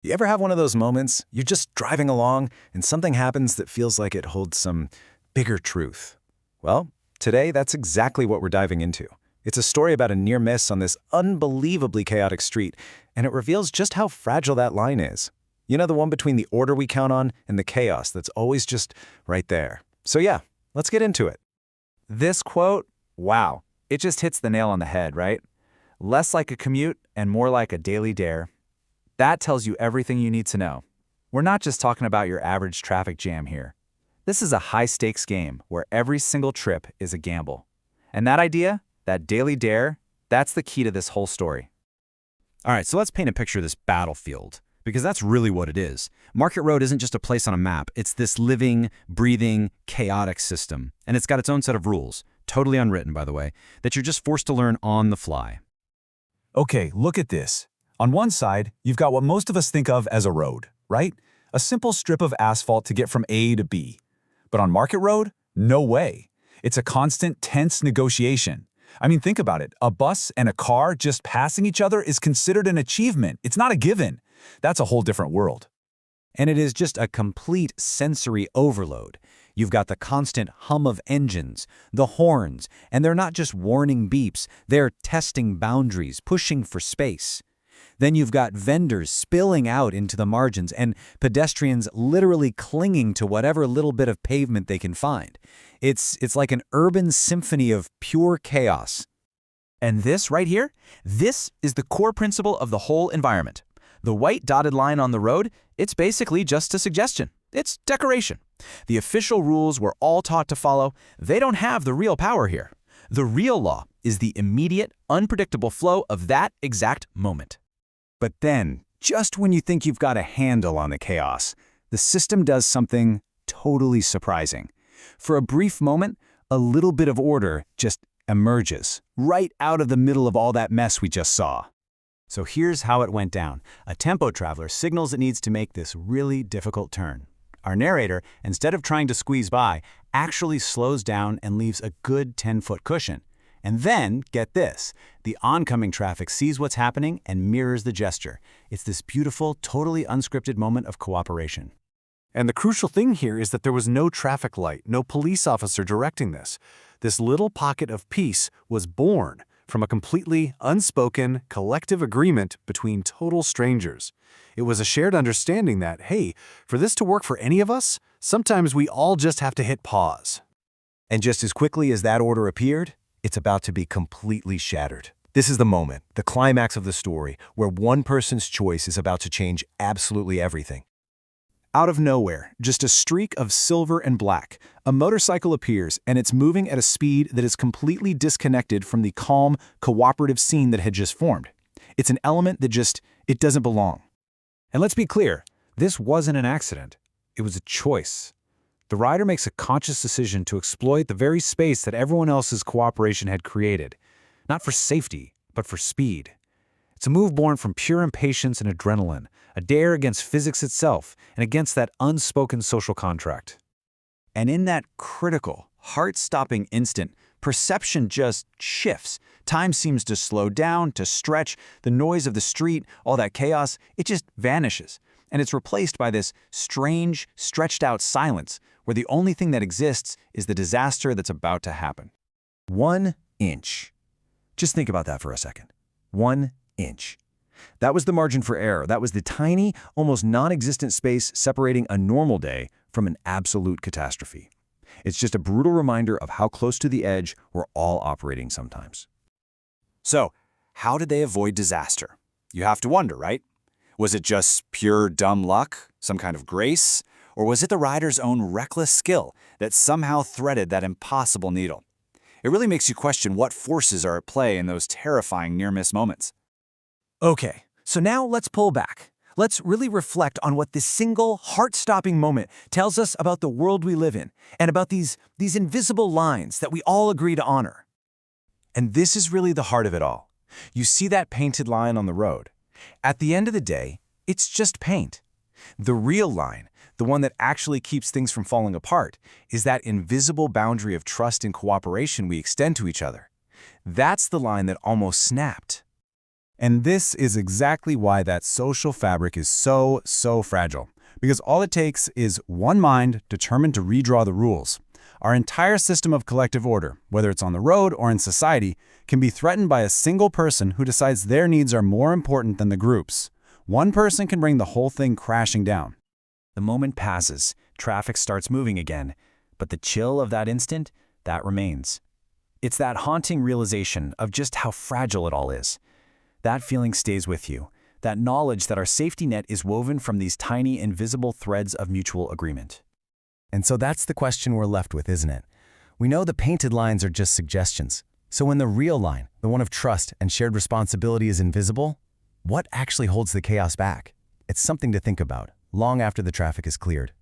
You ever have one of those moments, you're just driving along and something happens that feels like it holds some bigger truth? Well, today that's exactly what we're diving into. It's a story about a near miss on this unbelievably chaotic street, and it reveals just how fragile that line is. You know, the one between the order we count on and the chaos that's always just right there. So yeah, let's get into it. This quote, wow, it just hits the nail on the head, right? Less like a commute and more like a daily dare. That tells you everything you need to know. We're not just talking about your average traffic jam here. This is a high-stakes game where every single trip is a gamble. And that idea, that daily dare, that's the key to this whole story. All right, so let's paint a picture of this battlefield, because that's really what it is. Market Road isn't just a place on a map. It's this living, breathing, chaotic system. And it's got its own set of rules, totally unwritten, by the way, that you're just forced to learn on the fly. Okay, look at this. On one side, you've got what most of us think of as a road, right? A simple strip of asphalt to get from A to B. But on Market Road, no way. It's a constant, tense negotiation. I mean, think about it. A bus and a car just passing each other is considered an achievement. It's not a given. That's a whole different world. And it is just a complete sensory overload. You've got the constant hum of engines, the horns, and they're not just warning beeps, they're testing boundaries, pushing for space. Then you've got vendors spilling out into the margins and pedestrians literally clinging to whatever little bit of pavement they can find. It's like an urban symphony of pure chaos. And this right here, this is the core principle of the whole environment. The white dotted line on the road, it's basically just a suggestion. It's decoration. The official rules we're all taught to follow, they don't have the real power here. The real law is the immediate, unpredictable flow of that exact moment. But then, just when you think you've got a handle on the chaos, the system does something totally surprising. For a brief moment, a little bit of order just emerges, right out of the middle of all that mess we just saw. So here's how it went down. A tempo traveler signals it needs to make this really difficult turn. Our narrator, instead of trying to squeeze by, actually slows down and leaves a good 10-foot cushion. And then, get this, the oncoming traffic sees what's happening and mirrors the gesture. It's this beautiful, totally unscripted moment of cooperation. And the crucial thing here is that there was no traffic light, no police officer directing this. This little pocket of peace was born from a completely unspoken, collective agreement between total strangers. It was a shared understanding that, hey, for this to work for any of us, sometimes we all just have to hit pause. And just as quickly as that order appeared, it's about to be completely shattered. This is the moment, the climax of the story, where one person's choice is about to change absolutely everything. Out of nowhere, just a streak of silver and black, a motorcycle appears and it's moving at a speed that is completely disconnected from the calm, cooperative scene that had just formed. It's an element that it doesn't belong. And let's be clear, this wasn't an accident. It was a choice. The rider makes a conscious decision to exploit the very space that everyone else's cooperation had created, not for safety, but for speed. It's a move born from pure impatience and adrenaline, a dare against physics itself and against that unspoken social contract. And in that critical, heart-stopping instant, perception just shifts. Time seems to slow down, to stretch. The noise of the street, all that chaos, it just vanishes. And it's replaced by this strange, stretched-out silence, where the only thing that exists is the disaster that's about to happen. 1 inch. Just think about that for a second. 1 inch. That was the margin for error. That was the tiny, almost non-existent space separating a normal day from an absolute catastrophe. It's just a brutal reminder of how close to the edge we're all operating sometimes. So, how did they avoid disaster? You have to wonder, right? Was it just pure dumb luck, some kind of grace? Or was it the rider's own reckless skill that somehow threaded that impossible needle? It really makes you question what forces are at play in those terrifying near-miss moments. Okay, so now let's pull back. Let's really reflect on what this single, heart-stopping moment tells us about the world we live in and about these invisible lines that we all agree to honor. And this is really the heart of it all. You see that painted line on the road. At the end of the day, it's just paint. The real line, the one that actually keeps things from falling apart, is that invisible boundary of trust and cooperation we extend to each other. That's the line that almost snapped. And this is exactly why that social fabric is so fragile. Because all it takes is one mind determined to redraw the rules. Our entire system of collective order, whether it's on the road or in society, can be threatened by a single person who decides their needs are more important than the group's. One person can bring the whole thing crashing down. The moment passes, traffic starts moving again, but the chill of that instant, that remains. It's that haunting realization of just how fragile it all is. That feeling stays with you, that knowledge that our safety net is woven from these tiny, invisible threads of mutual agreement. And so that's the question we're left with, isn't it? We know the painted lines are just suggestions. So when the real line, the one of trust and shared responsibility, is invisible, what actually holds the chaos back? It's something to think about long after the traffic is cleared.